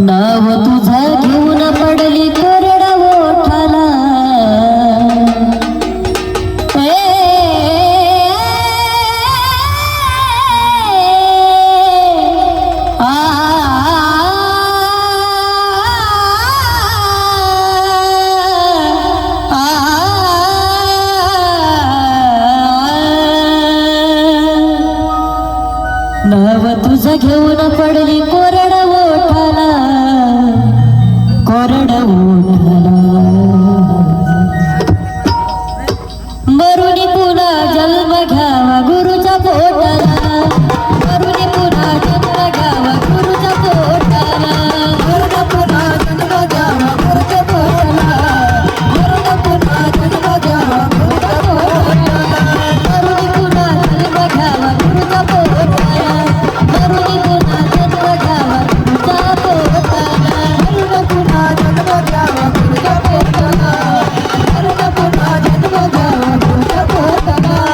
नाव तुझा घेऊन पडली कोरडा ओठाला नाव तुझं घेऊन पडली कोरडा ओठाला कोरडा ओठाला मरुनी पुन्हा जन्म घ्यावा गुरुच्या पोटाला मरुनी पुन्हा जन्म घ्यावा गुरुच्या पोटाला मरुनी पुन्हा जन्म घ्यावा गुरुच्या पोटाला मरुनी पुन्हा जन्म घ्यावा गुरुच्या पोटाला मरुनी पुन्हा जन्म घ्यावा गुरुच्या पोटाला मरुनी पुन्हा जन्म घ्यावा गुरुच्या पोटाला मरुनी पुन्हा जन्म घ्यावा गुरुच्या पोटाला मरुनी पुन्हा जन्म घ्यावा गुरुच्या पोटाला